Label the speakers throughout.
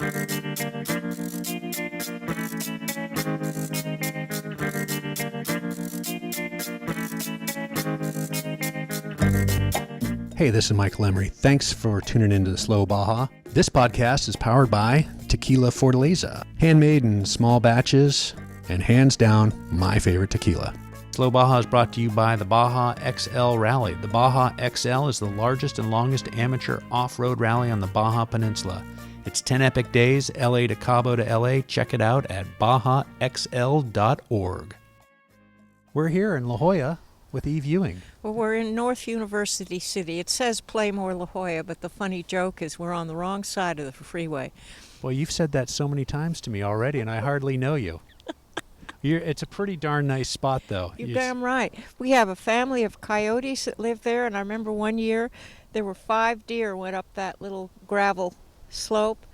Speaker 1: Hey, this is Michael Emery. Thanks for tuning into the Slow Baja. This podcast is powered by Tequila Fortaleza, handmade in small batches, and hands down, my favorite tequila. Slow Baja is brought to you by the Baja XL Rally. The Baja XL is the largest and longest amateur off-road rally on the Baja Peninsula. It's 10 epic days, LA to Cabo to LA. Check it out at bajaxl.org. We're here in La Jolla with Eve Ewing.
Speaker 2: Well, we're in North University City. It says Playmore La Jolla, but the funny joke is we're on the wrong side of the freeway.
Speaker 1: Well, you've said that so many times to me already, and I hardly know you. It's a pretty darn nice spot, though.
Speaker 2: You're damn right. We have a family of coyotes that live there, and I remember one year there were 5 deer went up that little gravel slope,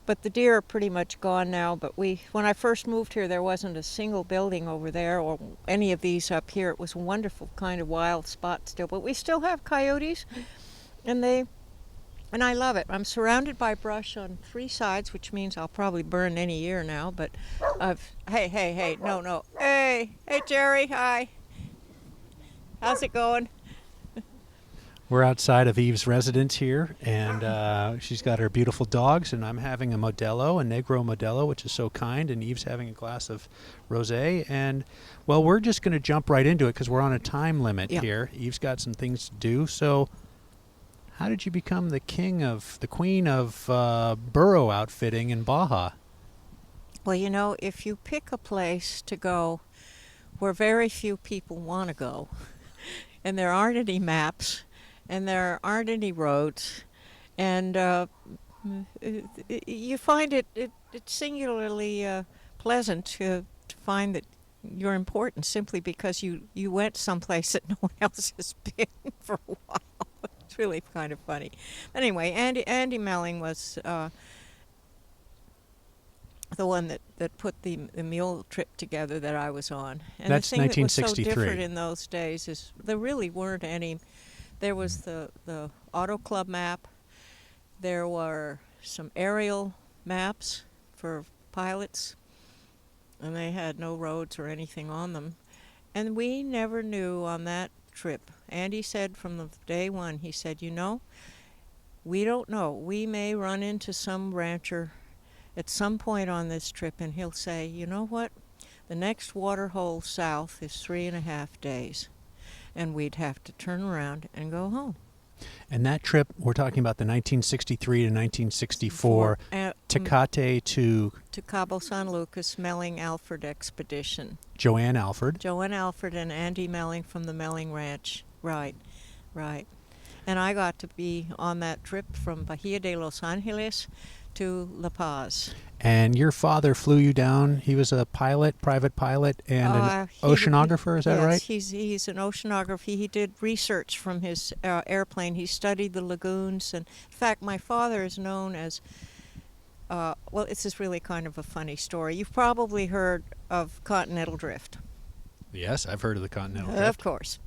Speaker 2: but the deer are pretty much gone now. But when I first moved here, there wasn't a single building over there or any of these up here. It was a wonderful kind of wild spot still, but we still have coyotes, and I love it. I'm surrounded by brush on 3 sides, which means I'll probably burn any year now, but hey, no. Hey, Jerry, hi. How's it going?
Speaker 1: We're outside of Eve's residence here, and she's got her beautiful dogs, and I'm having a Modelo, a Negro Modelo, which is so kind, and Eve's having a glass of rosé. And, well, we're just going to jump right into it because we're on a time limit here. Eve's got some things to do. So how did you become the queen of burro outfitting in Baja?
Speaker 2: Well, if you pick a place to go where very few people want to go, and there aren't any maps, and there aren't any roads, and you find it singularly pleasant to find that you're important simply because you went someplace that no one else has been for a while. It's really kind of funny. Anyway, Andy Melling was the one that put the Mule trip together that I was on. And
Speaker 1: that's
Speaker 2: the thing
Speaker 1: 1963.
Speaker 2: that was so different in those days is there really weren't any. There was the Auto Club map. There were some aerial maps for pilots, and they had no roads or anything on them. And we never knew on that trip. Andy said from the day one, he said, we don't know. We may run into some rancher at some point on this trip, and he'll say, you know what? The next water hole south is 3.5 days. And we'd have to turn around and go home.
Speaker 1: And that trip, we're talking about the 1963 to 1964 Tecate to
Speaker 2: Cabo San Lucas Meling-Alford expedition.
Speaker 1: Joanne Alford
Speaker 2: and Andy Melling from the Melling Ranch. Right. And I got to be on that trip from Bahia de Los Angeles to La Paz.
Speaker 1: And your father flew you down. He was a private pilot, and an oceanographer, is that right?
Speaker 2: Yes, he's an oceanographer. He did research from his airplane. He studied the lagoons. And in fact, my father is known as, this is really kind of a funny story. You've probably heard of continental drift.
Speaker 1: Yes, I've heard of the continental drift.
Speaker 2: Of course.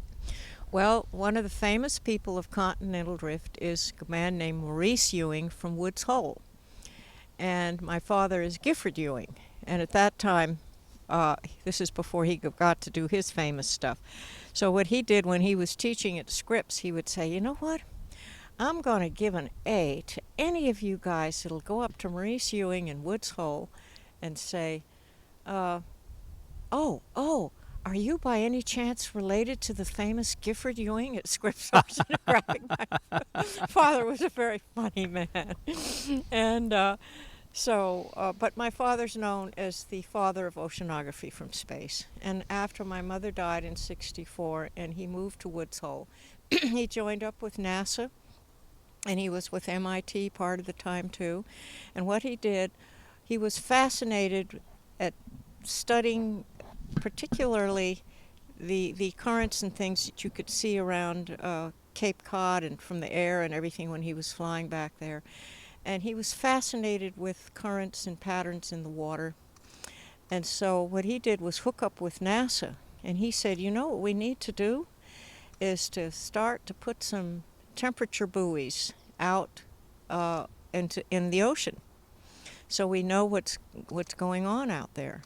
Speaker 2: Well, one of the famous people of continental drift is a man named Maurice Ewing from Woods Hole. And my father is Gifford Ewing. And at that time, this is before he got to do his famous stuff. So what he did when he was teaching at Scripps, he would say, you know what? I'm going to give an A to any of you guys that'll go up to Maurice Ewing in Woods Hole and say, are you by any chance related to the famous Gifford Ewing at Scripps Oceanographic? My father was a very funny man. And but my father's known as the father of oceanography from space. And after my mother died in '64 and he moved to Woods Hole, he joined up with NASA, and he was with MIT part of the time too. And what he did, he was fascinated at studying particularly the currents and things that you could see around Cape Cod and from the air and everything when he was flying back there. And he was fascinated with currents and patterns in the water. And so what he did was hook up with NASA. And he said, you know what we need to do is to start to put some temperature buoys out in the ocean. so we know what's going on out there.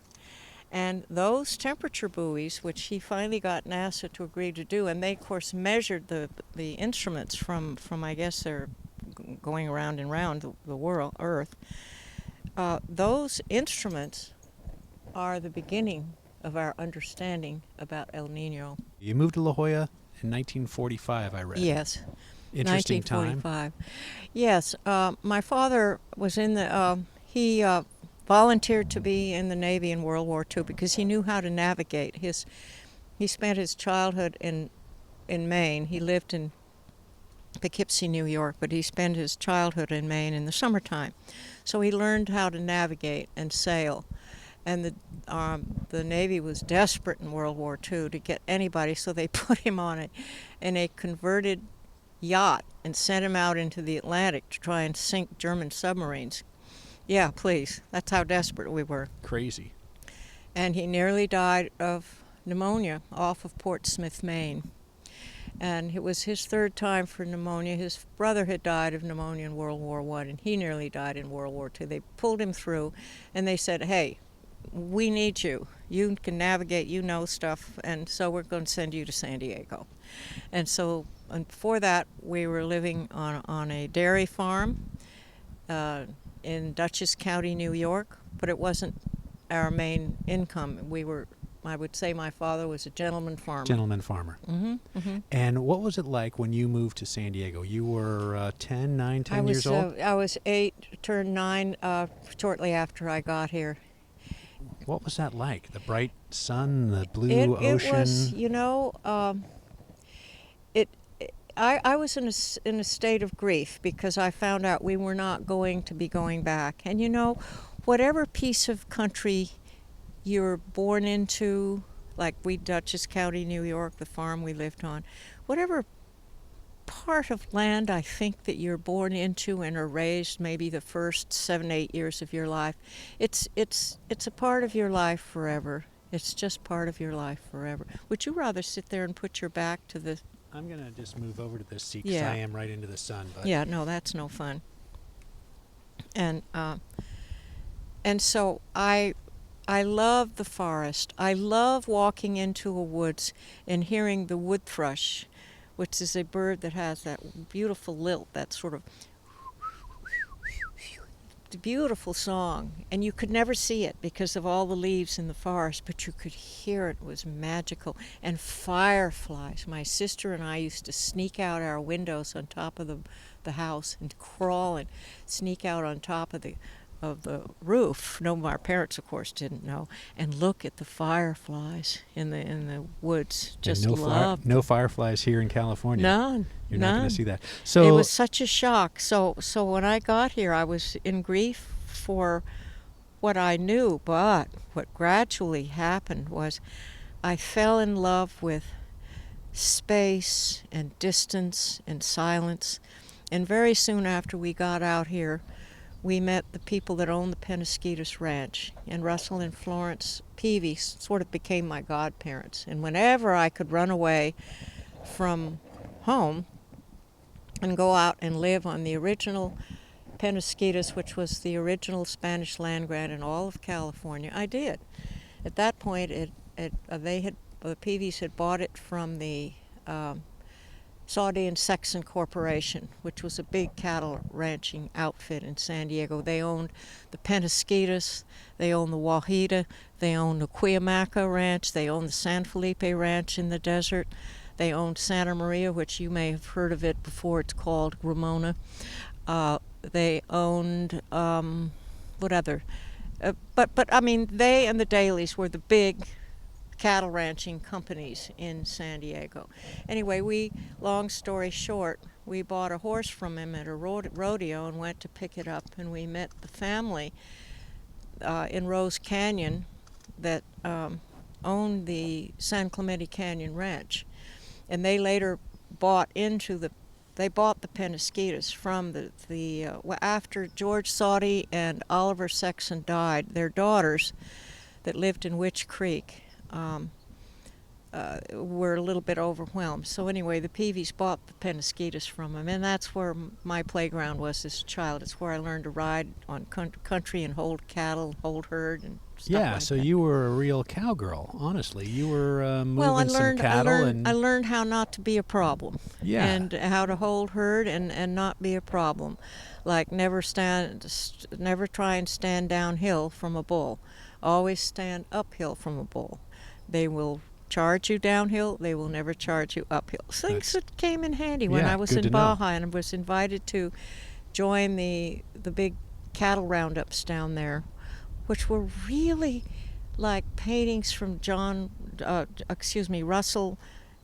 Speaker 2: And those temperature buoys, which he finally got NASA to agree to do, and they of course measured the instruments from I guess they're going around and around the world, Earth. Those instruments are the beginning of our understanding about El Nino.
Speaker 1: You moved to La Jolla in 1945, I read.
Speaker 2: Yes.
Speaker 1: Interesting time.
Speaker 2: 1945. Yes. My father was in the, he volunteered to be in the Navy in World War II because he knew how to navigate. He spent his childhood in Maine. He lived in Poughkeepsie, New York, but he spent his childhood in Maine in the summertime. So he learned how to navigate and sail. And the Navy was desperate in World War II to get anybody, so they put him on a converted yacht and sent him out into the Atlantic to try and sink German submarines. Yeah, please. That's how desperate we were.
Speaker 1: Crazy.
Speaker 2: And he nearly died of pneumonia off of Portsmouth, Maine. And it was his third time for pneumonia. His brother had died of pneumonia in World War I, and he nearly died in World War II. They pulled him through, and they said, hey, we need you. You can navigate, you know stuff, and so we're going to send you to San Diego. And so and before that, we were living on a dairy farm in Dutchess County, New York, but it wasn't our main income. I would say my father was a gentleman farmer.
Speaker 1: Gentleman farmer.
Speaker 2: Mm-hmm, mm-hmm.
Speaker 1: And what was it like when you moved to San Diego? You were 10 years old?
Speaker 2: I was 8, turned 9 shortly after I got here.
Speaker 1: What was that like? The bright sun, the blue ocean?
Speaker 2: It was, you know, I was in a state of grief because I found out we were not going to be going back. And you know, whatever piece of country you're born into, like we, Dutchess County, New York, the farm we lived on, whatever part of land I think that you're born into and are raised maybe the first 7, 8 years of your life, it's a part of your life forever. It's just part of your life forever. Would you rather sit there and put your back to the...
Speaker 1: I'm going to just move over to this seat because I am right into the sun. But
Speaker 2: yeah, no, that's no fun. And so I love the forest. I love walking into a woods and hearing the wood thrush, which is a bird that has that beautiful lilt, that sort of beautiful song. And you could never see it because of all the leaves in the forest, but you could hear it. It was magical. And fireflies. My sister and I used to sneak out our windows on top of the house and crawl and sneak out on top of the roof. No, our parents, of course, didn't know. And look at the fireflies in the woods. Just
Speaker 1: no fireflies here in California.
Speaker 2: None.
Speaker 1: You're
Speaker 2: none.
Speaker 1: not going to see that. So
Speaker 2: it was such a shock. So when I got here, I was in grief for what I knew. But what gradually happened was I fell in love with space and distance and silence. And very soon after we got out here, we met the people that owned the Penasquitos Ranch, and Russell and Florence Peavy sort of became my godparents. And whenever I could run away from home and go out and live on the original Penasquitos, which was the original Spanish land grant in all of California, I did. At that point, the Peavies had bought it from the Saudi and Sexton Corporation, which was a big cattle ranching outfit in San Diego. They owned the Penasquitos, they owned the Wajita, they owned the Cuyamaca Ranch, they owned the San Felipe Ranch in the desert, they owned Santa Maria, which you may have heard of it before, it's called Ramona. They owned, what other? But I mean, they and the Dailies were the big cattle ranching companies in San Diego. Anyway, long story short, we bought a horse from him at a rodeo and went to pick it up, and we met the family in Rose Canyon that owned the San Clemente Canyon Ranch. And they later bought the Penasquitos from after George Saudi and Oliver Sexton died, their daughters that lived in Witch Creek were a little bit overwhelmed. So anyway, the Peavies bought the Penasquitas from them, and that's where my playground was as a child. It's where I learned to ride on country and hold cattle, hold herd, and stuff
Speaker 1: Yeah,
Speaker 2: like
Speaker 1: so
Speaker 2: that.
Speaker 1: you were a real cowgirl, honestly. You were
Speaker 2: Well,
Speaker 1: moving some cattle
Speaker 2: I learned how not to be a problem,
Speaker 1: Yeah.
Speaker 2: and how to hold herd and not be a problem, like never try and stand downhill from a bull, always stand uphill from a bull. They will charge you downhill. They will never charge you uphill. Things that came in handy when
Speaker 1: Yeah,
Speaker 2: I was
Speaker 1: good
Speaker 2: in
Speaker 1: to know.
Speaker 2: Baja and was invited to join the big cattle roundups down there, which were really like paintings from Russell,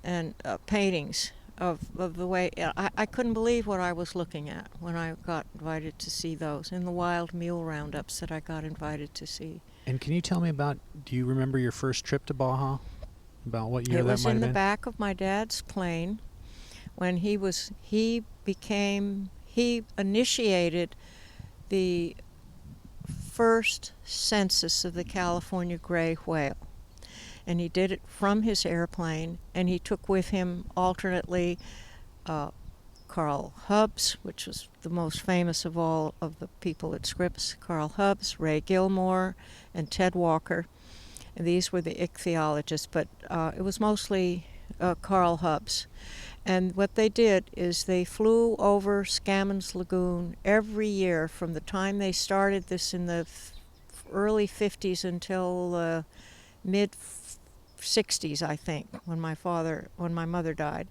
Speaker 2: and paintings of the way. I couldn't believe what I was looking at when I got invited to see those in the wild mule roundups that I got invited to see.
Speaker 1: And can you tell me about, do you remember your first trip to Baja? About what year
Speaker 2: It
Speaker 1: that
Speaker 2: was
Speaker 1: might have
Speaker 2: in the
Speaker 1: been?
Speaker 2: back of my dad's plane when he initiated the first census of the California gray whale. And he did it from his airplane, and he took with him alternately Carl Hubbs, which was the most famous of all of the people at Scripps, Carl Hubbs, Ray Gilmore, and Ted Walker. And these were the ichthyologists, but it was mostly Carl Hubbs. And what they did is they flew over Scammon's Lagoon every year from the time they started this in the early 50s until mid 60s, I think, when my mother died.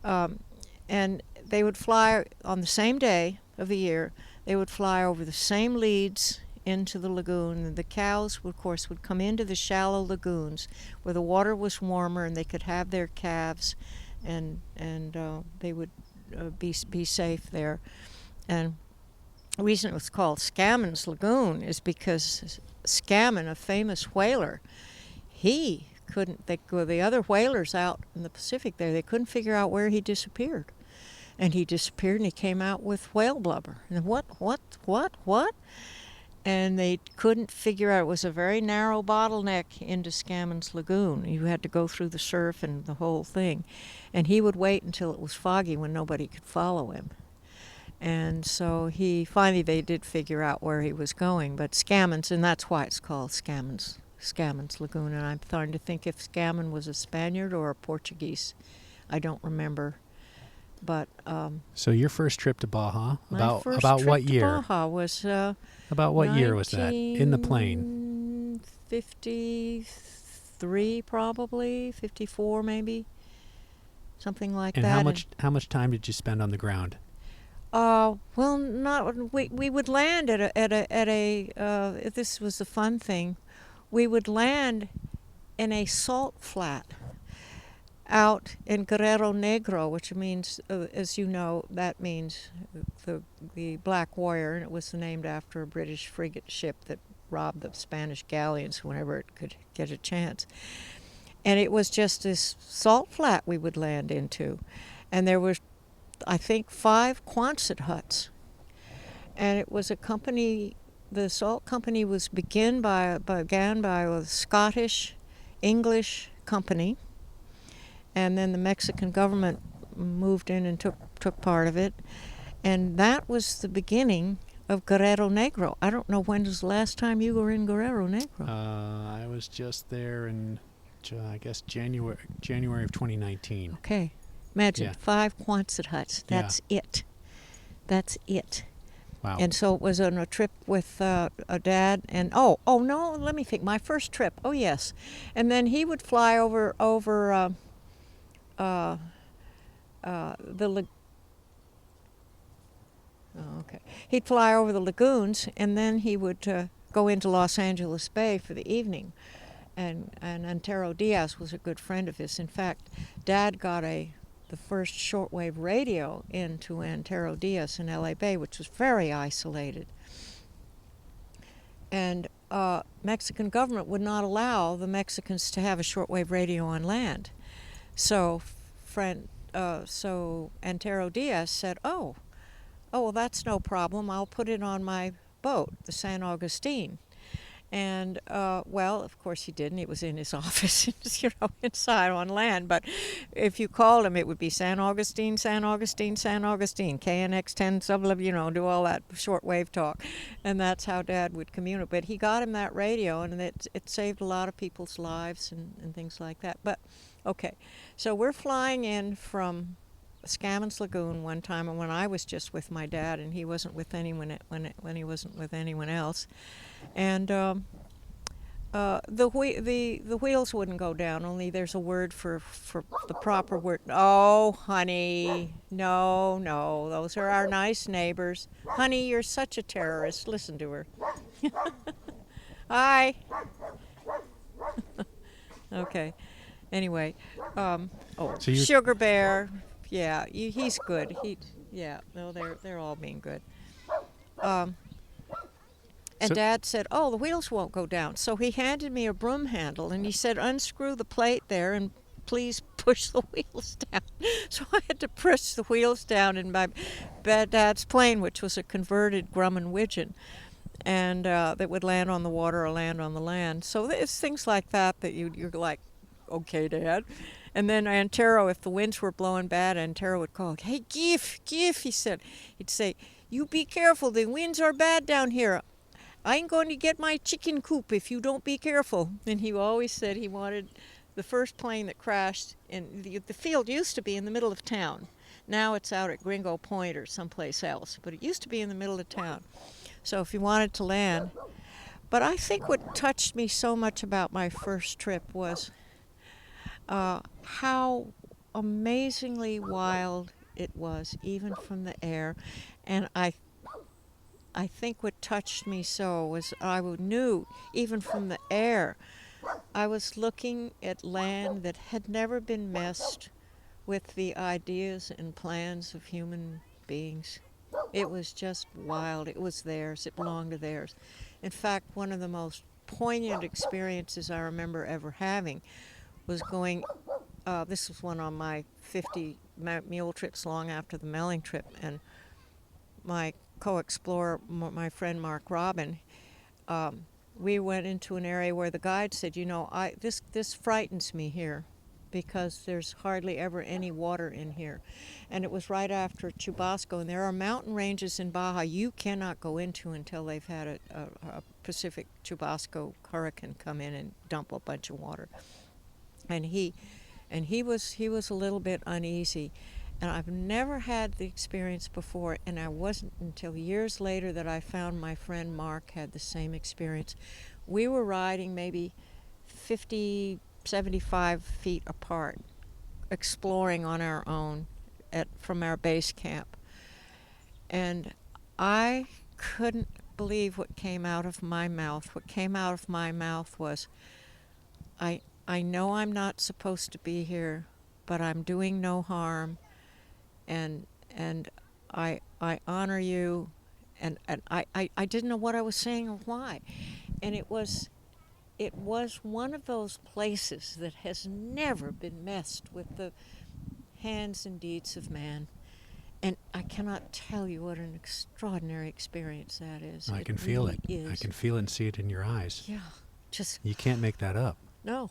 Speaker 2: And they would fly on the same day of the year. They would fly over the same leads into the lagoon, and the cows, of course, would come into the shallow lagoons where the water was warmer and they could have their calves, and they would be safe there. And the reason it was called Scammon's Lagoon is because Scammon, a famous whaler, the other whalers out in the Pacific there, they couldn't figure out where he disappeared. And he disappeared, and he came out with whale blubber. And what? And they couldn't figure out. It was a very narrow bottleneck into Scammon's Lagoon. You had to go through the surf and the whole thing. And he would wait until it was foggy when nobody could follow him. And so they did figure out where he was going. But Scammon's, and that's why it's called Scammon's Lagoon. And I'm starting to think if Scammon was a Spaniard or a Portuguese. I don't remember. But
Speaker 1: so your first trip to Baja, about what year?
Speaker 2: Baja was
Speaker 1: about what year was that in the plane?
Speaker 2: 53 probably, 54 maybe, something like
Speaker 1: and
Speaker 2: that.
Speaker 1: How much time did you spend on the ground?
Speaker 2: Well, we would land at a this was the fun thing. We would land in a salt flat out in Guerrero Negro, which means, as you know, that means the Black Warrior, and it was named after a British frigate ship that robbed the Spanish galleons whenever it could get a chance. And it was just this salt flat we would land into, and there was, I think, 5 Quonset huts, and it was a company. The salt company was began by a Scottish English company. And then the Mexican government moved in and took part of it. And that was the beginning of Guerrero Negro. I don't know when was the last time you were in Guerrero Negro.
Speaker 1: I was just there in, I guess, January of 2019.
Speaker 2: Okay. Imagine 5 Quonset huts. That's it. That's it.
Speaker 1: Wow.
Speaker 2: And so it was on a trip with a dad. And, no, let me think. My first trip. Oh, yes. And then he would fly over he'd fly over the lagoons, and then he would go into Los Angeles Bay for the evening. And Antero Diaz was a good friend of his. In fact, Dad got the first shortwave radio into Antero Diaz in LA Bay, which was very isolated. And Mexican government would not allow the Mexicans to have a shortwave radio on land. So Antero Diaz said, well, that's no problem. I'll put it on my boat, the San Agustin. And, well, of course he didn't. He was in his office, inside on land. But if you called him, it would be San Augustine, San Augustine, San Augustine, KNX 10, do all that shortwave talk. And that's how Dad would communicate. But he got him that radio, and it saved a lot of people's lives and things like that. But, okay, so we're flying in from Scammon's Lagoon one time, and when I was just with my dad, and he wasn't with anyone when he wasn't with anyone else. And the wheels wouldn't go down. Only there's a word for the proper word. Oh, honey, no, those are our nice neighbors. Honey, you're such a terrorist. Listen to her. Hi. Okay. Anyway, so Sugar Bear. Yeah, he's good. No, they're all being good. And Dad said, "Oh, the wheels won't go down." So he handed me a broom handle, and he said, "Unscrew the plate there, and please push the wheels down." So I had to push the wheels down in my Dad's plane, which was a converted Grumman Widgeon, and that would land on the water or land on the land. So it's things like that you're like, "Okay, Dad." And then Antero, if the winds were blowing bad, Antero would call, "Hey, Giff," he said. He'd say, "You be careful, the winds are bad down here. I ain't going to get my chicken coop if you don't be careful." And he always said he wanted the first plane that crashed, and the field used to be in the middle of town. Now it's out at Gringo Point or someplace else, but it used to be in the middle of town. So if you wanted to land. But I think what touched me so much about my first trip was how amazingly wild it was, even from the air. And I think what touched me so was I knew, even from the air, I was looking at land that had never been messed with the ideas and plans of human beings. It was just wild. It was theirs. It belonged to theirs. In fact, one of the most poignant experiences I remember ever having was going, this was one on my 50 mule trips long after the Melling trip, and my co-explorer, my friend Mark Robin, we went into an area where the guide said, this frightens me here because there's hardly ever any water in here. And it was right after Chubasco, and there are mountain ranges in Baja you cannot go into until they've had a Pacific Chubasco hurricane come in and dump a bunch of water. And he was a little bit uneasy. And I've never had the experience before, and I wasn't until years later that I found my friend Mark had the same experience. We were riding maybe 50, 75 feet apart, exploring on our own from our base camp. And I couldn't believe what came out of my mouth. What came out of my mouth was, I know I'm not supposed to be here, but I'm doing no harm. And I honor you, and I didn't know what I was saying or why. And it was one of those places that has never been messed with the hands and deeds of man. And I cannot tell you what an extraordinary experience that is.
Speaker 1: I can feel it. I can feel it and see it in your eyes.
Speaker 2: Yeah,
Speaker 1: you can't make that up.
Speaker 2: No.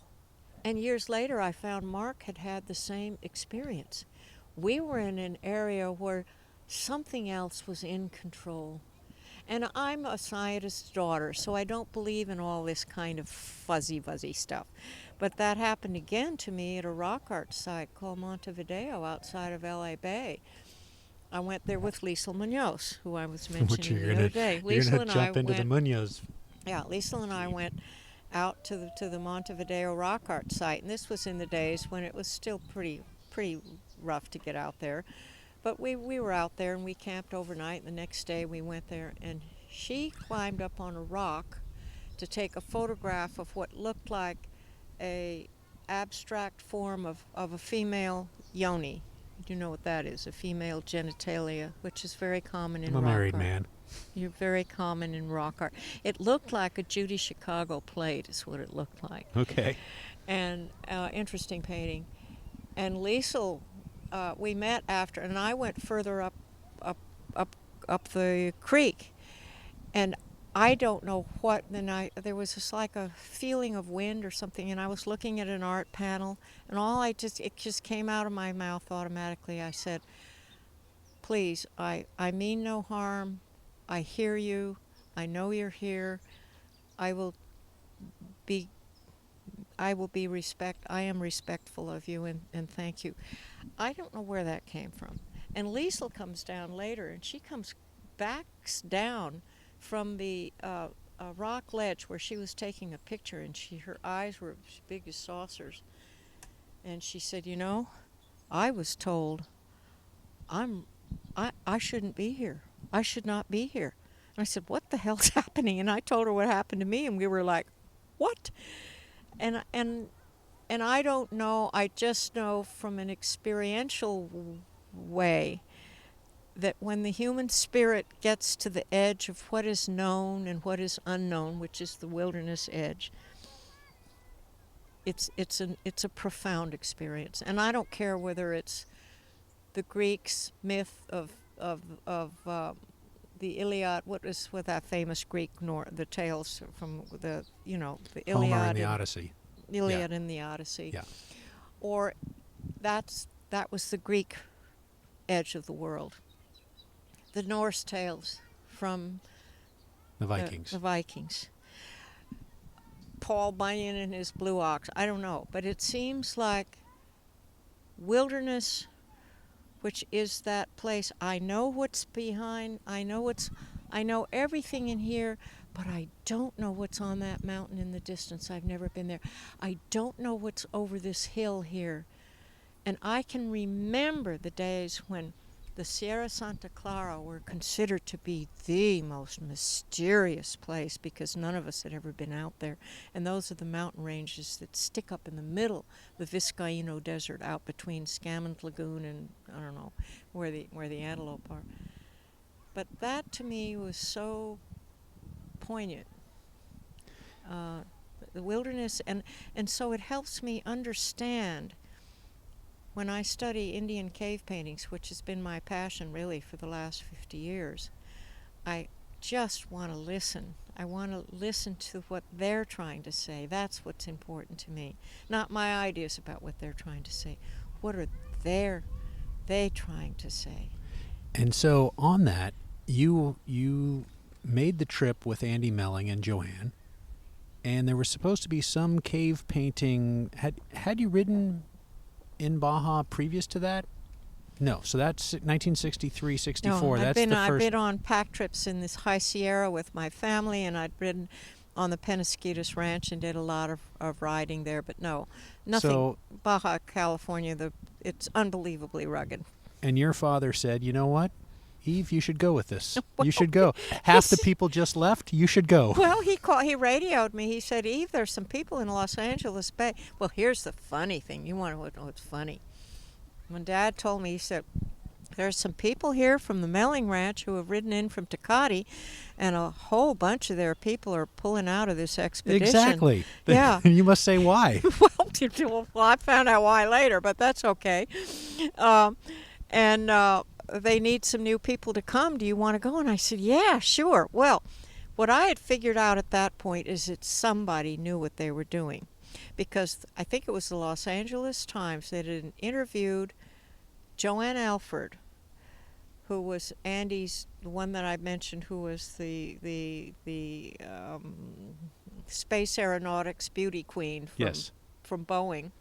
Speaker 2: And years later, I found Mark had the same experience. We were in an area where something else was in control. And I'm a scientist's daughter, so I don't believe in all this kind of fuzzy stuff. But that happened again to me at a rock art site called Montevideo outside of L.A. Bay. I went there with Liesl Munoz, who I was mentioning the other day.
Speaker 1: You're going to jump into the Munoz.
Speaker 2: Yeah, Liesl and I went out to the Montevideo rock art site, and this was in the days when it was still pretty rough to get out there. But we were out there, and we camped overnight, and the next day we went there, and she climbed up on a rock to take a photograph of what looked like a abstract form of a female yoni. You know what that is, a female genitalia, which is very common in rock art.
Speaker 1: I'm a married man.
Speaker 2: You're very common in rock art. It looked like a Judy Chicago plate is what it looked like.
Speaker 1: Okay.
Speaker 2: And interesting painting. And Liesl, we met after, and I went further up the creek. And I don't know what. Then there was just like a feeling of wind or something, and I was looking at an art panel, and it just came out of my mouth automatically. I said, "Please, I mean no harm. I hear you. I know you're here. I will be I am respectful of you, and thank you." I don't know where that came from. And Liesl comes down later, and she backs down from the rock ledge where she was taking a picture, and her eyes were as big as saucers. And she said, "You know, I was told I shouldn't be here. I should not be here." And I said, "What the hell's happening?" And I told her what happened to me, and we were like, "What?" And I don't know. I just know from an experiential way that when the human spirit gets to the edge of what is known and what is unknown, which is the wilderness edge, it's a profound experience. And I don't care whether it's the Greeks' myth of the Iliad. What is with that famous Greek the tales from the Iliad
Speaker 1: Homer and the Odyssey.
Speaker 2: Iliad and the Odyssey.
Speaker 1: Yeah.
Speaker 2: Or that was the Greek edge of the world. The Norse tales from
Speaker 1: The Vikings.
Speaker 2: The Vikings. Paul Bunyan and his blue ox. I don't know, but it seems like wilderness, which is that place. I know what's behind. I know everything in here, but I don't know what's on that mountain in the distance. I've never been there. I don't know what's over this hill here. And I can remember the days when the Sierra Santa Clara were considered to be the most mysterious place because none of us had ever been out there. And those are the mountain ranges that stick up in the middle, the Vizcaíno Desert out between Scammon Lagoon and, I don't know, where the antelope are. But that to me was so poignant. The wilderness, and so it helps me understand when I study Indian cave paintings, which has been my passion really for the last 50 years. I just want to listen. I want to listen to what they're trying to say. That's what's important to me. Not my ideas about what they're trying to say. What are they trying to say?
Speaker 1: And so on that, you made the trip with Andy Melling and Joanne, and there was supposed to be some cave painting. Had you ridden in Baja previous to that? No, so that's 1963, 64.
Speaker 2: No,
Speaker 1: I've been
Speaker 2: on pack trips in this High Sierra with my family, and I'd ridden on the Penasquitos Ranch and did a lot of riding there, but no, nothing. So, Baja California, it's unbelievably rugged.
Speaker 1: And your father said, "You know what, Eve, you should go with this. You should go. Half the people just left. You should go."
Speaker 2: Well, he radioed me. He said, "Eve, there's some people in Los Angeles Bay." Well, here's the funny thing. You want to know what's funny? When Dad told me, he said, "There's some people here from the Meling Ranch who have ridden in from Tecate, and a whole bunch of their people are pulling out of this expedition."
Speaker 1: Exactly.
Speaker 2: Yeah.
Speaker 1: You must say why.
Speaker 2: Well, I found out why later, but that's okay. They need some new people to come. Do you want to go? And I said, "Yeah, sure." Well, what I had figured out at that point is that somebody knew what they were doing, because I think it was the Los Angeles Times that had interviewed Joanne Alford, who was Andy's, the one that I mentioned, who was the space aeronautics beauty queen from Boeing.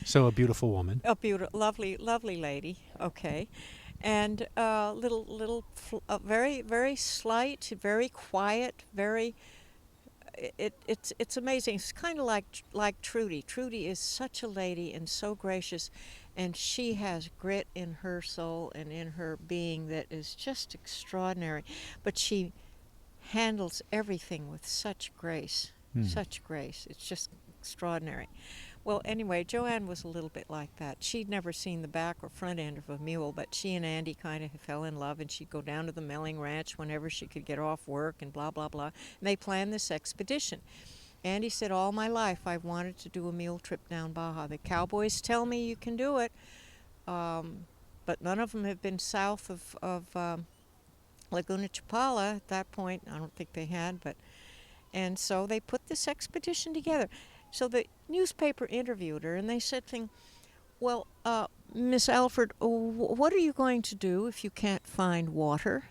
Speaker 1: So a beautiful woman.
Speaker 2: A lovely lady. Okay, and very, very slight, very quiet, very. It's amazing. It's kind of like Trudy. Trudy is such a lady and so gracious, and she has grit in her soul and in her being that is just extraordinary. But she handles everything with such grace. Such grace. It's just extraordinary. Well, anyway, Joanne was a little bit like that. She'd never seen the back or front end of a mule, but she and Andy kind of fell in love, and she'd go down to the Melling Ranch whenever she could get off work and blah, blah, blah. And they planned this expedition. Andy said, "All my life I've wanted to do a mule trip down Baja. The cowboys tell me you can do it, but none of them have been south of Laguna Chapala at that point. I don't think they had, but and so they put this expedition together. So the newspaper interviewed her, and they said, "Well, Miss Alford, what are you going to do if you can't find water?"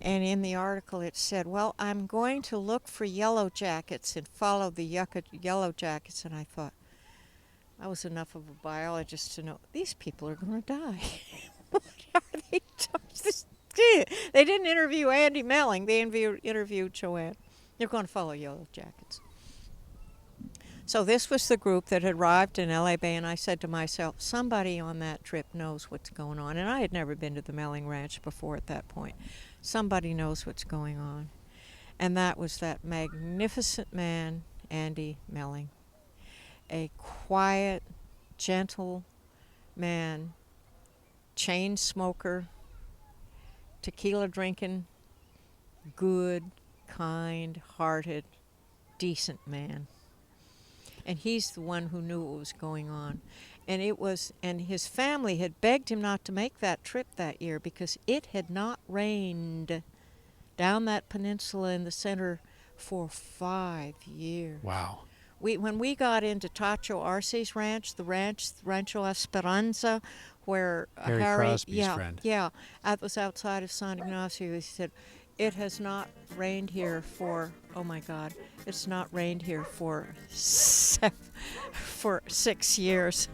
Speaker 2: And in the article it said, "Well, I'm going to look for yellow jackets and follow the yellow jackets." And I thought, I was enough of a biologist to know these people are going to die. What are they doing? They didn't interview Andy Melling. They interviewed Joanne. They're going to follow yellow jackets. So this was the group that had arrived in LA Bay, and I said to myself, somebody on that trip knows what's going on. And I had never been to the Melling Ranch before at that point. Somebody knows what's going on. And that was that magnificent man, Andy Melling. A quiet, gentle man, chain smoker, tequila drinking, good, kind-hearted, decent man. And he's the one who knew what was going on. And his family had begged him not to make that trip that year because it had not rained down that peninsula in the center for 5 years.
Speaker 1: Wow.
Speaker 2: When we got into Tacho Arce's ranch, Rancho Esperanza, where
Speaker 1: Harry Crosby's friend.
Speaker 2: Yeah, that was outside of San Ignacio. He said, it has not rained here for, oh my God, it's not rained here for 6 years.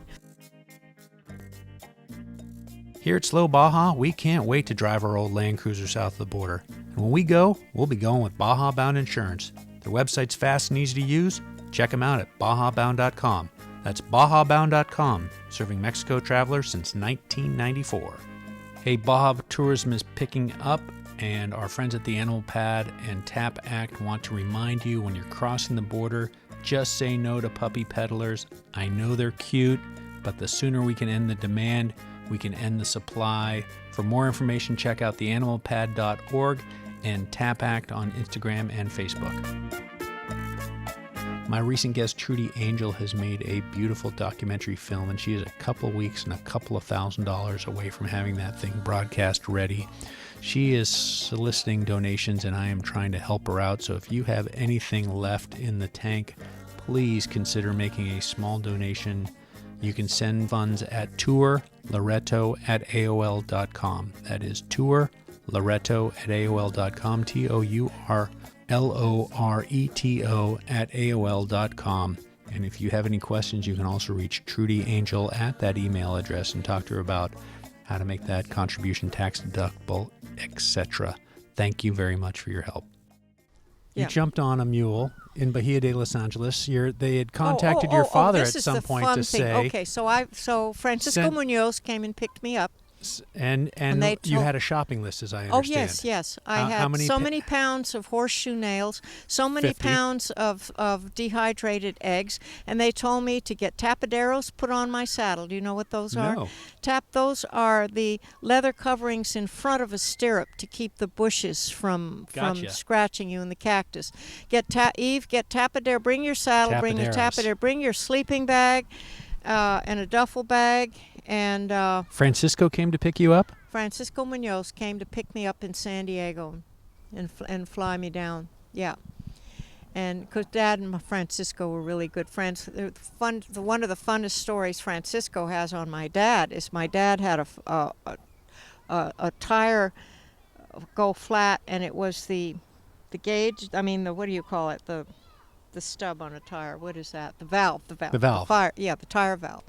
Speaker 1: Here at Slow Baja, we can't wait to drive our old Land Cruiser south of the border. And when we go, we'll be going with Baja Bound Insurance. Their website's fast and easy to use. Check them out at bajabound.com. That's bajabound.com, serving Mexico travelers since 1994. Hey, Baja tourism is picking up, and our friends at the Animal Pad and Tap Act want to remind you when you're crossing the border, just say no to puppy peddlers. I know they're cute, but the sooner we can end the demand, we can end the supply. For more information, check out theanimalpad.org and Tap Act on Instagram and Facebook. My recent guest, Trudy Angel, has made a beautiful documentary film, and she is a couple weeks and a couple of $1,000s away from having that thing broadcast ready. She is soliciting donations, and I am trying to help her out. So if you have anything left in the tank, please consider making a small donation. You can send funds at tourloretto@aol.com. That is tourloretto@aol.com, tourloretto@aol.com. And if you have any questions, you can also reach Trudy Angel at that email address and talk to her about how to make that contribution tax deductible, etc. Thank you very much for your help.
Speaker 2: Yeah.
Speaker 1: You jumped on a mule in Bahia de Los Angeles. They had contacted your father at some point to say.
Speaker 2: Okay, so Francisco Munoz came and picked me up.
Speaker 1: And you had a shopping list, as I understand.
Speaker 2: Oh, yes. I had many pounds of horseshoe nails, so many
Speaker 1: 50.
Speaker 2: pounds of dehydrated eggs, and they told me to get tapaderos put on my saddle. Do you know what those are?
Speaker 1: No.
Speaker 2: Those are the leather coverings in front of a stirrup to keep the bushes from scratching you in the cactus. Eve, get tapadero. Bring your saddle. Bring your tapadero. Bring your sleeping bag and a duffel bag. And
Speaker 1: Francisco came to pick you up?
Speaker 2: Francisco Munoz came to pick me up in San Diego and fly me down. Yeah. And because Dad and Francisco were really good friends. One of the funnest stories Francisco has on my dad is my dad had a tire go flat, and it was the gauge, what do you call it? The stub on a tire. What is that? The valve. The valve. The tire valve.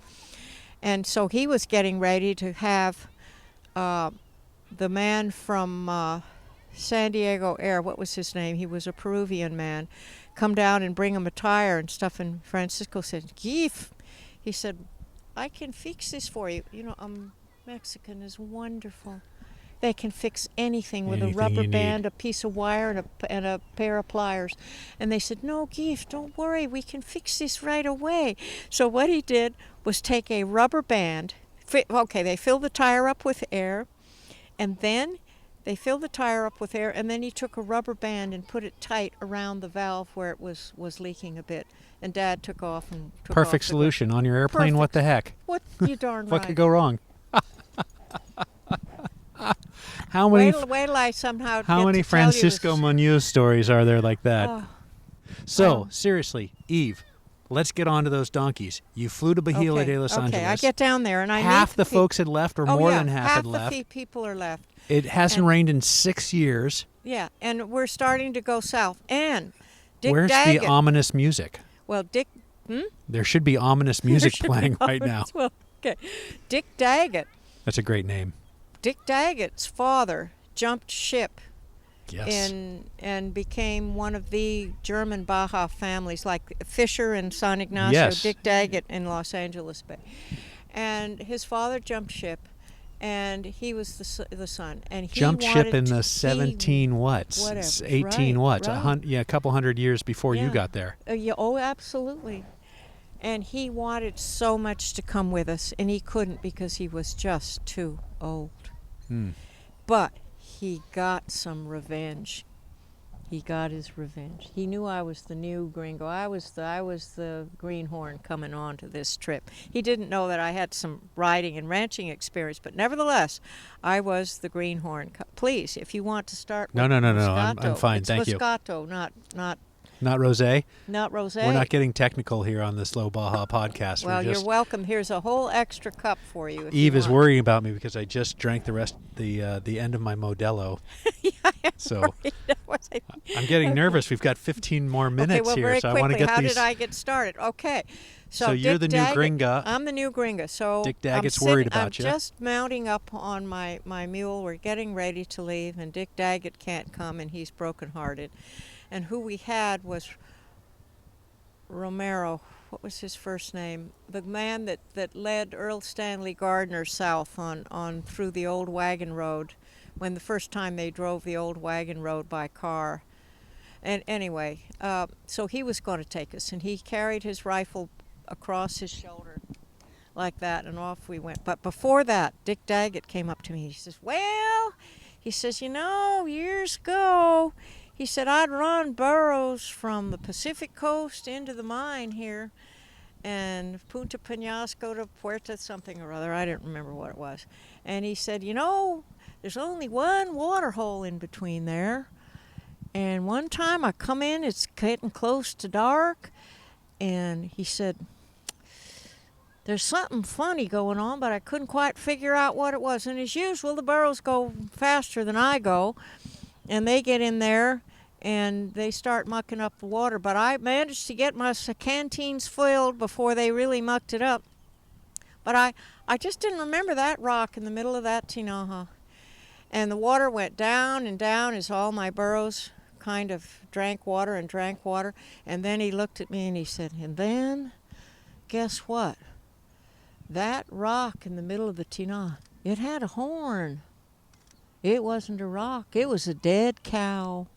Speaker 2: And so he was getting ready to have the man from San Diego Air, what was his name? He was a Peruvian man, come down and bring him a tire and stuff. And Francisco said, Giff, he said, I can fix this for you. Mexican is wonderful. They can fix anything with a rubber band, a piece of wire, and a pair of pliers. And they said, no, Giff, don't worry. We can fix this right away. So what he did was take a rubber band. They filled the tire up with air, and then they filled the tire up with air, and then he took a rubber band and put it tight around the valve where it was leaking a bit. And Dad took off and took
Speaker 1: Perfect solution on your airplane. Perfect. What the heck?
Speaker 2: What you darn right.
Speaker 1: What could go wrong? How many?
Speaker 2: Wait till I somehow
Speaker 1: How
Speaker 2: get
Speaker 1: many
Speaker 2: to tell you this.
Speaker 1: Francisco Munoz stories are there like that?
Speaker 2: Oh,
Speaker 1: So seriously, Eve, let's get on to those donkeys. You flew to Bahia de Los Angeles.
Speaker 2: Okay, I get down there and I
Speaker 1: half
Speaker 2: meet
Speaker 1: the folks had left, or more than half had left.
Speaker 2: Half the people are left.
Speaker 1: It hasn't rained in 6 years.
Speaker 2: Yeah, and we're starting to go south. And Dick
Speaker 1: Where's
Speaker 2: Daggett,
Speaker 1: the ominous music?
Speaker 2: well, Dick.
Speaker 1: There should be ominous music playing right now.
Speaker 2: Well, okay, Dick Daggett.
Speaker 1: That's a great name.
Speaker 2: Dick Daggett's father jumped ship
Speaker 1: Yes.
Speaker 2: and became one of the German Baja families, like Fisher in San Ignacio,
Speaker 1: Yes.
Speaker 2: Dick Daggett in Los Angeles Bay. And his father jumped ship, and he was the son. And he
Speaker 1: Jumped ship in the
Speaker 2: he-
Speaker 1: 17 what?
Speaker 2: whatever,
Speaker 1: 18
Speaker 2: right,
Speaker 1: what?
Speaker 2: right.
Speaker 1: A couple hundred years before you
Speaker 2: Yeah.
Speaker 1: got there.
Speaker 2: Yeah, oh, absolutely. And he wanted so much to come with us, and he couldn't because he was just too old. But he got some revenge. He got his revenge. He knew I was the new gringo. I was the greenhorn coming on to this trip. He didn't know that I had some riding and ranching experience, but nevertheless, I was the greenhorn. Please, if you want to start.
Speaker 1: No.
Speaker 2: with
Speaker 1: I'm
Speaker 2: Moscato,
Speaker 1: fine.
Speaker 2: it's
Speaker 1: Thank you.
Speaker 2: Moscato, not
Speaker 1: Not rosé?
Speaker 2: not rosé.
Speaker 1: We're not getting technical here on the Slow Baja podcast.
Speaker 2: Well,
Speaker 1: We're
Speaker 2: you're
Speaker 1: just,
Speaker 2: welcome. Here's a whole extra cup for you. If
Speaker 1: Eve
Speaker 2: you
Speaker 1: is
Speaker 2: want.
Speaker 1: worrying about me because I just drank the end of my Modelo. So I'm getting nervous. We've got 15 more minutes
Speaker 2: okay, well,
Speaker 1: here,
Speaker 2: very
Speaker 1: so
Speaker 2: quickly,
Speaker 1: I want to get
Speaker 2: how
Speaker 1: these.
Speaker 2: did I get started? Okay.
Speaker 1: So you're
Speaker 2: Dick
Speaker 1: the new
Speaker 2: Daggett,
Speaker 1: gringa.
Speaker 2: I'm the new gringa. So
Speaker 1: Dick Daggett's worried about
Speaker 2: I'm
Speaker 1: you.
Speaker 2: just mounting up on my mule. We're getting ready to leave, and Dick Daggett can't come, and he's brokenhearted. And who we had was Romero. What was his first name? The man that led Earl Stanley Gardner south on through the old wagon road, when the first time they drove the old wagon road by car. And anyway, so he was going to take us, and he carried his rifle across his shoulder like that, and off we went. But before that, Dick Daggett came up to me. He says, well, he says, years ago, he said, I'd run burros from the Pacific coast into the mine here, and Punta Penasco to Puerto something or other. I didn't remember what it was. And he said, there's only one water hole in between there. And one time I come in, it's getting close to dark, and he said, there's something funny going on, but I couldn't quite figure out what it was. And as usual, the burros go faster than I go, and they get in there, and they start mucking up the water. But I managed to get my canteens filled before they really mucked it up. But I just didn't remember that rock in the middle of that Tinaja. And the water went down and down as all my burros kind of drank water. And then he looked at me and he said, and then, guess what? That rock in the middle of the Tinaja, it had a horn. It wasn't a rock. It was a dead cow.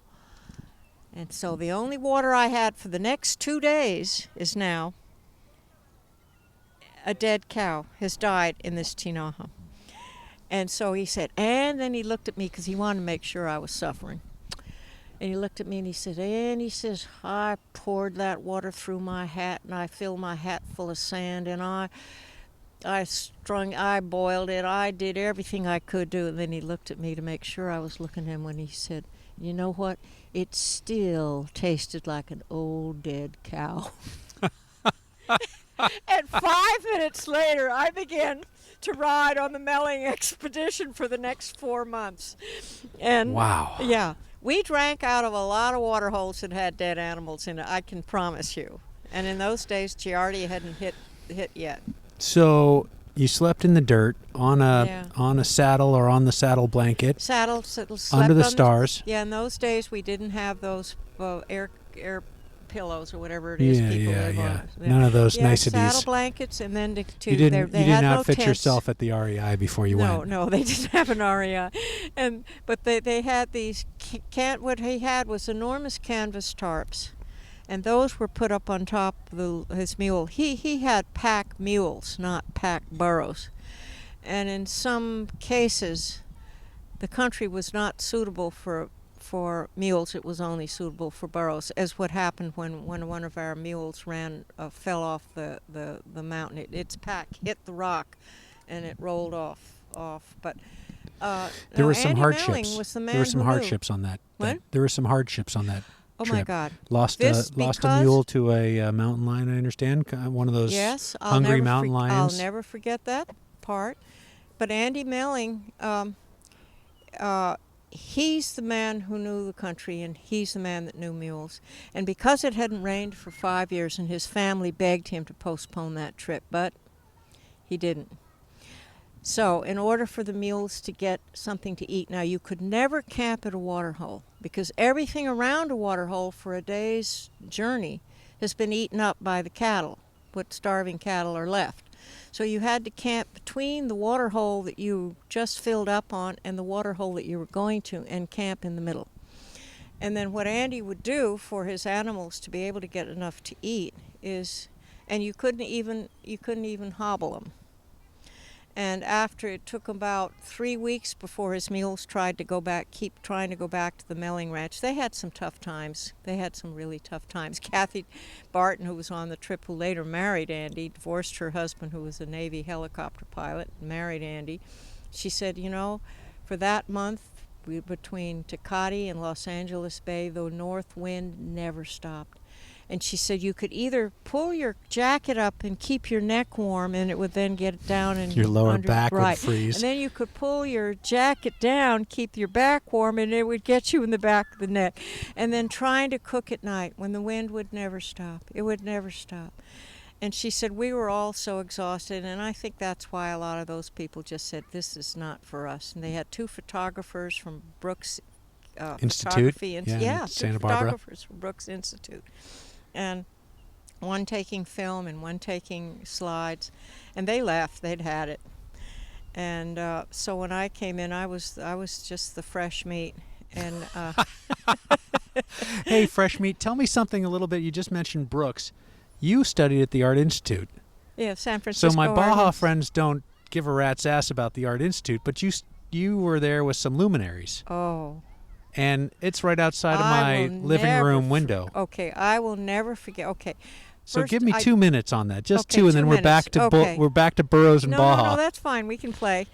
Speaker 2: And so the only water I had for the next 2 days is now a dead cow has died in this Tinaja. And so he said, and then he looked at me because he wanted to make sure I was suffering. And he looked at me and he says, I poured that water through my hat, and I filled my hat full of sand, and I boiled it, I did everything I could do. And then he looked at me to make sure I was looking at him when he said, you know what? It still tasted like an old dead cow. And 5 minutes later, I began to ride on the Meling expedition for the next 4 months. And
Speaker 1: Wow.
Speaker 2: Yeah. We drank out of a lot of water holes that had dead animals in it, I can promise you. And in those days, Giardia hadn't hit yet.
Speaker 1: So you slept in the dirt on a saddle or on the saddle blanket
Speaker 2: Slept
Speaker 1: under the
Speaker 2: on
Speaker 1: stars.
Speaker 2: Yeah, in those days, we didn't have those air pillows or whatever it is people live on.
Speaker 1: None of those niceties.
Speaker 2: Saddle blankets, and then
Speaker 1: You did
Speaker 2: had no
Speaker 1: not fit
Speaker 2: tents.
Speaker 1: yourself at the REI before you went.
Speaker 2: No, they didn't have an REI, but they had these. What he had was enormous canvas tarps, and those were put up on top of his mule. He had pack mules, not pack burros, and in some cases, the country was not suitable for mules. It was only suitable for burros, as what happened when one of our mules fell off the mountain. Its pack hit the rock, and it rolled off. But
Speaker 1: There
Speaker 2: no,
Speaker 1: were some
Speaker 2: Andy
Speaker 1: hardships.
Speaker 2: Meling was the man
Speaker 1: There were some
Speaker 2: who knew.
Speaker 1: hardships on that.
Speaker 2: What?
Speaker 1: There were some hardships on that
Speaker 2: Oh
Speaker 1: trip.
Speaker 2: my God!
Speaker 1: Lost a mule to a mountain lion. I understand. One of those hungry mountain lions.
Speaker 2: I'll never forget that part. But Andy Meling, he's the man who knew the country, and he's the man that knew mules. And because it hadn't rained for 5 years, and his family begged him to postpone that trip, but he didn't. So in order for the mules to get something to eat, now you could never camp at a water hole because everything around a water hole for a day's journey has been eaten up by the cattle, what starving cattle are left. So you had to camp between the water hole that you just filled up on and the water hole that you were going to, and camp in the middle. And then what Andy would do for his animals to be able to get enough to eat is, and you couldn't even hobble them. And after it took about 3 weeks before his mules keep trying to go back to the Meling Ranch. They had some tough times. They had some really tough times. Kathy Barton, who was on the trip, who later married Andy, divorced her husband, who was a Navy helicopter pilot, and married Andy. She said, for that month, between Tecate and Los Angeles Bay, the north wind never stopped. And she said you could either pull your jacket up and keep your neck warm, and it would then get down and
Speaker 1: your lower back would freeze.
Speaker 2: And then you could pull your jacket down, keep your back warm, and it would get you in the back of the neck. And then trying to cook at night when the wind would never stop. It would never stop. And she said we were all so exhausted, and I think that's why a lot of those people just said this is not for us. And they had 2 photographers from Brooks
Speaker 1: Institute,
Speaker 2: Santa
Speaker 1: Barbara.
Speaker 2: Photographers from Brooks Institute. And one taking film and one taking slides, and they left. They'd had it, and so when I came in, I was just the fresh meat. And
Speaker 1: hey, fresh meat, tell me something a little bit. You just mentioned Brooks. You studied at the Art Institute.
Speaker 2: Yeah, San Francisco.
Speaker 1: So my Baja friends don't give a rat's ass about the Art Institute, but you were there with some luminaries.
Speaker 2: Oh.
Speaker 1: And it's right outside of my living room window.
Speaker 2: Okay, I will never forget. Okay.
Speaker 1: So give me 2 minutes on that, just
Speaker 2: okay,
Speaker 1: 2, and then we're
Speaker 2: minutes.
Speaker 1: back to Burroughs and Baja.
Speaker 2: No, that's fine. We can play.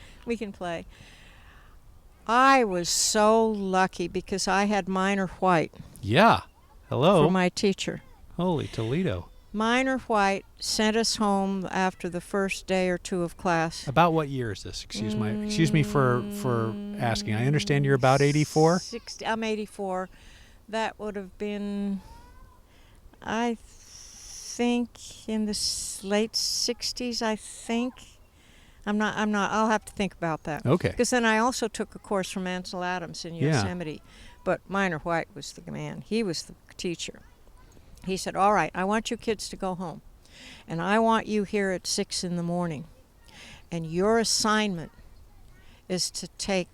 Speaker 2: I was so lucky because I had Minor White.
Speaker 1: Yeah. Hello.
Speaker 2: For my teacher.
Speaker 1: Holy Toledo.
Speaker 2: Minor White sent us home after the first day or 2 of class.
Speaker 1: About what year is this? Excuse me for asking. I understand you're about 84?
Speaker 2: I'm 84. That would have been, I think, in the late 60s, I think. I'm not, I'll have to think about that.
Speaker 1: Okay.
Speaker 2: Because then I also took a course from Ansel Adams in Yosemite. Yeah. But Minor White was the man. He was the teacher. He said, all right, I want you kids to go home. And I want you here at 6 in the morning. And your assignment is to take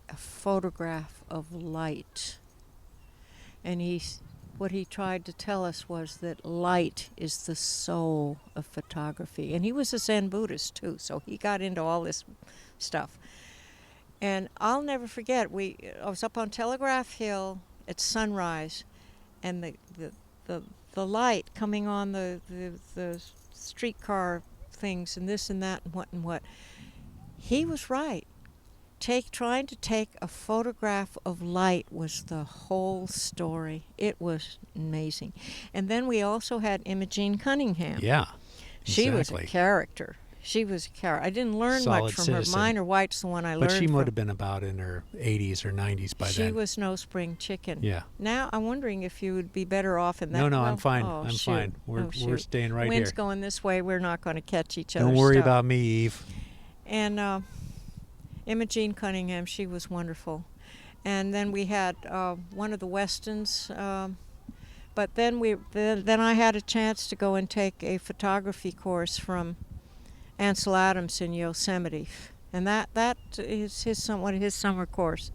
Speaker 2: a photograph of light. And what he tried to tell us was that light is the soul of photography. And he was a Zen Buddhist, too, so he got into all this stuff. And I'll never forget, I was up on Telegraph Hill at sunrise, and the light coming on the streetcar things and this and that and what. He was right. Trying to take a photograph of light was the whole story. It was amazing. And then we also had Imogene Cunningham.
Speaker 1: Yeah,
Speaker 2: She was a character. I didn't learn much from her. Minor White's the one I learned from.
Speaker 1: But she would have been about in her 80s or 90s by then.
Speaker 2: She was no spring chicken.
Speaker 1: Yeah.
Speaker 2: Now I'm wondering if you would be better off in that.
Speaker 1: No, I'm fine. I'm fine. We're staying right here.
Speaker 2: Wind's going this way. We're not going to catch each other.
Speaker 1: Don't worry about me, Eve.
Speaker 2: And Imogene Cunningham, she was wonderful. And then we had one of the Westons. But then I had a chance to go and take a photography course from Ansel Adams in Yosemite, and that is his summer course,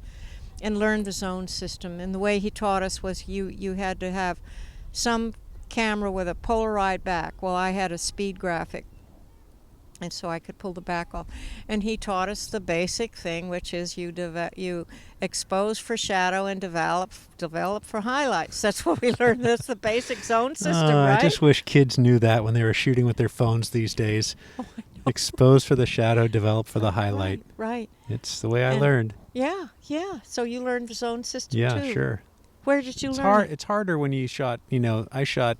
Speaker 2: and learned the zone system. And the way he taught us was you had to have some camera with a Polaroid back. Well, I had a speed graphic, and so I could pull the back off. And he taught us the basic thing, which is you expose for shadow and develop for highlights. That's what we learned. That's the basic zone system, right?
Speaker 1: I just wish kids knew that when they were shooting with their phones these days.
Speaker 2: Oh, I know.
Speaker 1: Expose for the shadow, develop for the highlight.
Speaker 2: Right.
Speaker 1: It's the way I
Speaker 2: And-
Speaker 1: learned.
Speaker 2: Yeah. So you learned the zone system
Speaker 1: Yeah,
Speaker 2: too.
Speaker 1: sure.
Speaker 2: Where did you
Speaker 1: It's
Speaker 2: learn
Speaker 1: hard.
Speaker 2: it?
Speaker 1: It's harder when you shot. I shot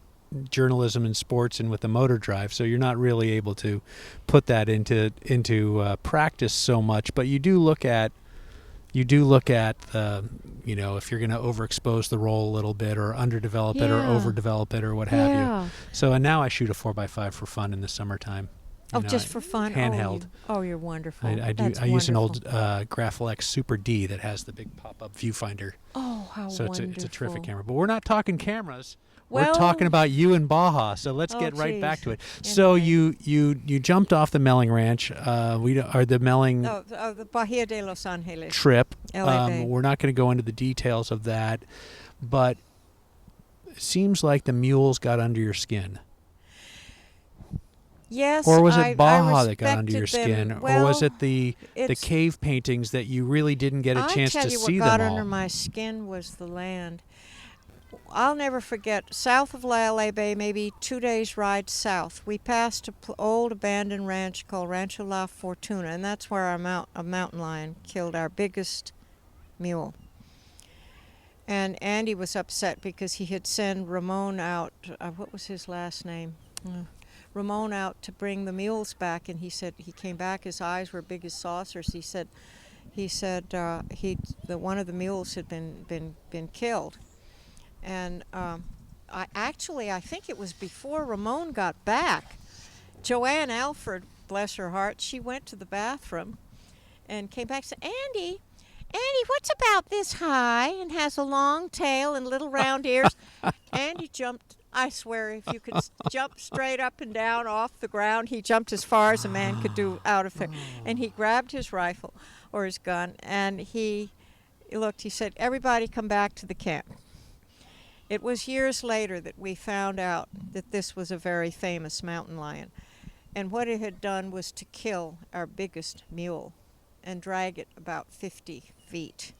Speaker 1: journalism and sports and with the motor drive, so you're not really able to put that into practice so much. But you do look at the, if you're going to overexpose the roll a little bit or underdevelop it or
Speaker 2: Yeah.
Speaker 1: overdevelop it or what have you.
Speaker 2: Yeah.
Speaker 1: So, and now I shoot a 4x5 for fun in the summertime.
Speaker 2: Oh, just for fun?
Speaker 1: Handheld.
Speaker 2: You're wonderful.
Speaker 1: I use an old Graflex Super D that has the big pop-up viewfinder.
Speaker 2: Oh, how
Speaker 1: So
Speaker 2: wonderful.
Speaker 1: it's a terrific camera. But we're not talking cameras.
Speaker 2: Well,
Speaker 1: We're talking about you in Baja. So let's get right back to it. So
Speaker 2: Anyway.
Speaker 1: you jumped off the Melling Ranch. The Melling
Speaker 2: the Bahia de Los Angeles.
Speaker 1: trip.
Speaker 2: LA Bay.
Speaker 1: We're not going to go into the details of that, but it seems like the mules got under your skin.
Speaker 2: Yes.
Speaker 1: Or was
Speaker 2: I
Speaker 1: it Baja that got under your
Speaker 2: respected them.
Speaker 1: skin?
Speaker 2: Well,
Speaker 1: or was it the
Speaker 2: it's-
Speaker 1: cave paintings that you really didn't get a chance to see them all?
Speaker 2: I tell you what got under my skin was the land. I'll never forget, south of LA Bay, maybe 2 days ride south, we passed an old abandoned ranch called Rancho La Fortuna, and that's where a mountain lion killed our biggest mule. And Andy was upset because he had sent Ramon out, what was his last name? Ramon out to bring the mules back, and he said he came back, his eyes were big as saucers. He said one of the mules had been killed. And I think it was before Ramon got back. Joanne Alford, bless her heart, she went to the bathroom and came back and said, Andy, what's about this high and has a long tail and little round ears? Andy jumped, I swear, if you could jump straight up and down off the ground, he jumped as far as a man could do out of there. And he grabbed his rifle or his gun and he said, everybody come back to the camp. It was years later that we found out that this was a very famous mountain lion. And what it had done was to kill our biggest mule and drag it about 50 feet.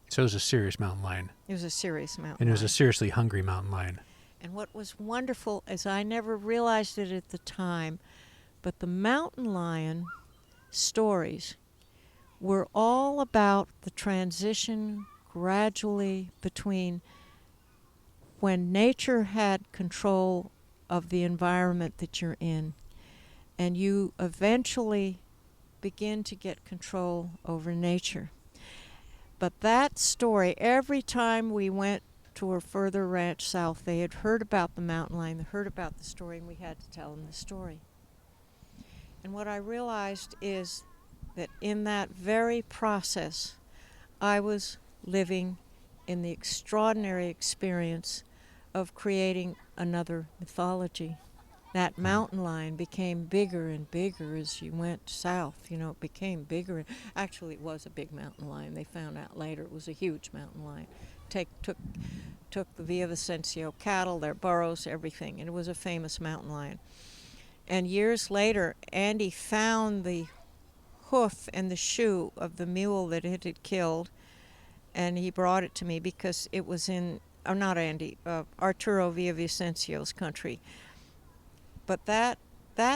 Speaker 1: So it was a serious mountain lion.
Speaker 2: It was a serious mountain
Speaker 1: And it was a
Speaker 2: lion.
Speaker 1: seriously hungry mountain lion.
Speaker 2: And what was wonderful is I never realized it at the time, but the mountain lion stories were all about the transition gradually between when nature had control of the environment that you're in, and you eventually begin to get control over nature. But that story, every time we went to a further ranch south, they had heard about the mountain lion, they heard about the story, and we had to tell them the story. And what I realized is that in that very process, I was living in the extraordinary experience of creating another mythology. That mountain lion became bigger and bigger as you went south. It became bigger. Actually, it was a big mountain lion. They found out later it was a huge mountain lion. Took the Villavicencio cattle, their burros, everything, and it was a famous mountain lion. And years later, Andy found the hoof and the shoe of the mule that it had killed, and he brought it to me because it was in not Andy, Arturo Villavicencio's country. But that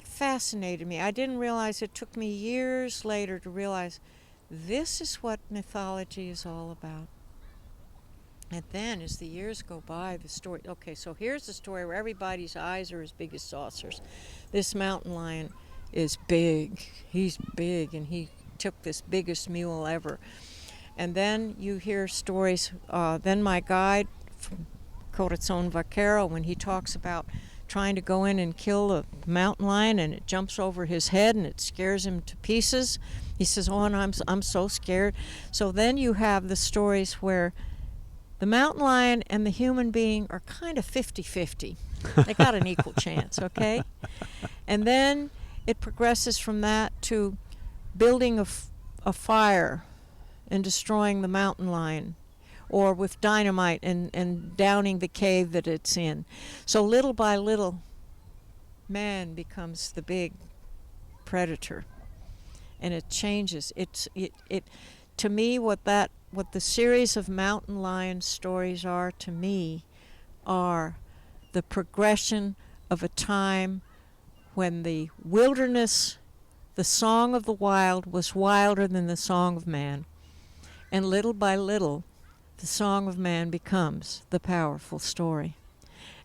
Speaker 2: fascinated me. I didn't realize, it took me years later to realize this is what mythology is all about. And then as the years go by, the story, okay, so here's the story where everybody's eyes are as big as saucers. This mountain lion is big. He's big, and he took this biggest mule ever. And then you hear stories, then my guide from Corazon Vaquero, when he talks about trying to go in and kill a mountain lion and it jumps over his head and it scares him to pieces. He says, and I'm so scared. So then you have the stories where the mountain lion and the human being are kind of 50-50. They got an equal chance, okay? And then it progresses from that to building a fire and destroying the mountain lion, or with dynamite and downing the cave that it's in. So little by little, man becomes the big predator, and it changes. It to me, what the series of mountain lion stories are to me are the progression of a time when the wilderness The song of the wild was wilder than the song of man. And little by little, the song of man becomes the powerful story.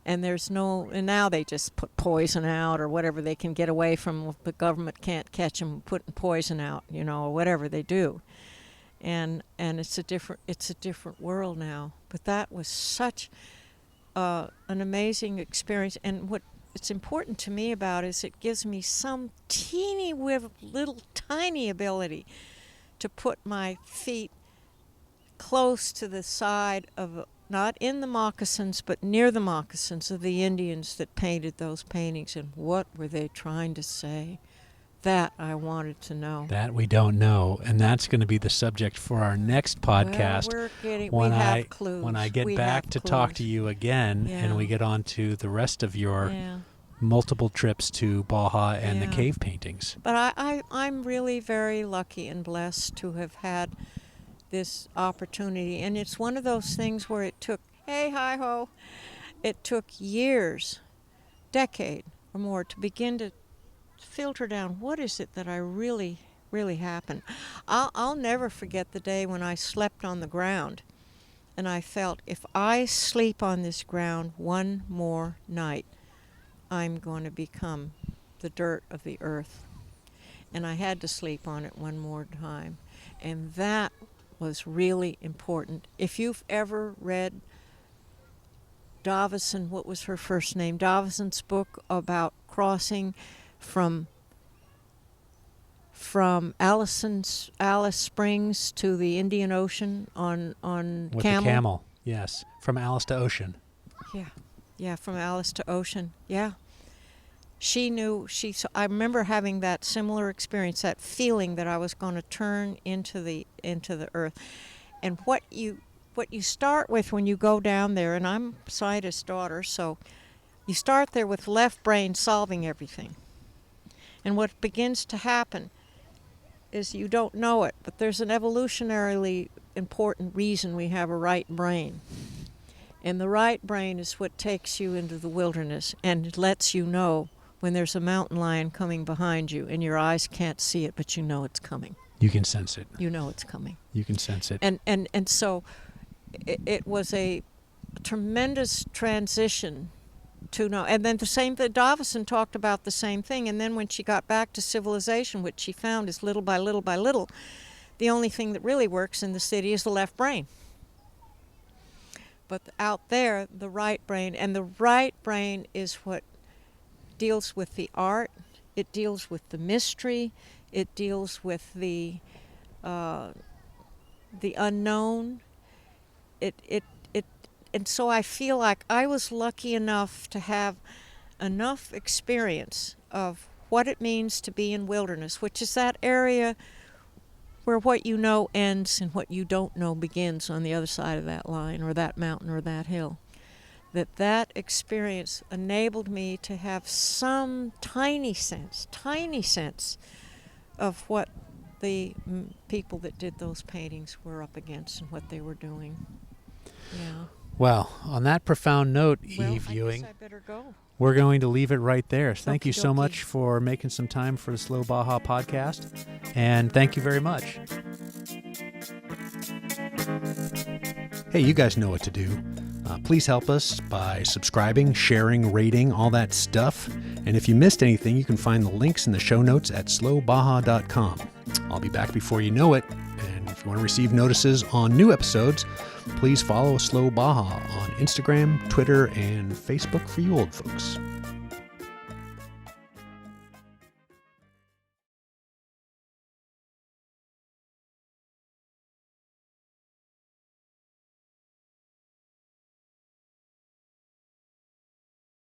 Speaker 2: And and now they just put poison out or whatever they can get away from. The government can't catch them putting poison out, or whatever they do. And it's a different world now. But that was such an amazing experience. And what it's important to me about is it gives me some teeny little tiny ability to put my feet close to the side of, not in the moccasins, but near the moccasins of the Indians that painted those paintings. And what were they trying to say? That I wanted to know.
Speaker 1: That we don't know, and that's going to be the subject for our next podcast.
Speaker 2: We have clues.
Speaker 1: When I get back to talk to you again, and we get on to the rest of your multiple trips to Baja and the cave paintings.
Speaker 2: But I'm really very lucky and blessed to have had this opportunity, and it's one of those things where it took, it took years, decade or more to begin to filter down what is it that I really happened. I'll never forget the day when I slept on the ground and I felt, if I sleep on this ground one more night, I'm going to become the dirt of the earth. And I had to sleep on it one more time. And that was really important. If you've ever read Davison, what was her first name? Davison's book about crossing from Alice Springs to the Indian Ocean on
Speaker 1: with
Speaker 2: camel.
Speaker 1: The camel, yes, from Alice to Ocean.
Speaker 2: Yeah, from Alice to Ocean. Yeah, she knew. I remember having that similar experience, that feeling that I was going to turn into the earth. And what you start with when you go down there, and I'm a scientist's daughter, so you start there with left brain solving everything. And what begins to happen is, you don't know it, but there's an evolutionarily important reason we have a right brain. And the right brain is what takes you into the wilderness and lets you know when there's a mountain lion coming behind you and your eyes can't see it, but you know it's coming.
Speaker 1: You can sense it.
Speaker 2: You know it's coming.
Speaker 1: You can sense it.
Speaker 2: And so it was a tremendous transition to know. And then the same thing, Davison talked about the same thing. And then when she got back to civilization, what she found is little by little by little, the only thing that really works in the city is the left brain. But out there, the right brain, and the right brain is what deals with the art, it deals with the mystery, it deals with the unknown. And so I feel like I was lucky enough to have enough experience of what it means to be in wilderness, which is that area where what you know ends and what you don't know begins on the other side of that line or that mountain or that hill. That experience enabled me to have some tiny sense of what the people that did those paintings were up against and what they were doing. Yeah.
Speaker 1: Well, on that profound note, Eve Ewing,
Speaker 2: I guess I better go.
Speaker 1: We're going to leave it right there. Thank you so
Speaker 2: Okey-dokey.
Speaker 1: much for making some time for the Slow Baja podcast, and thank you very much. Hey, you guys know what to do. Please help us by subscribing, sharing, rating, all that stuff. And if you missed anything, you can find the links in the show notes at slowbaja.com. I'll be back before you know it. And if you want to receive notices on new episodes, please follow Slow Baja on Instagram, Twitter, and Facebook for you old folks.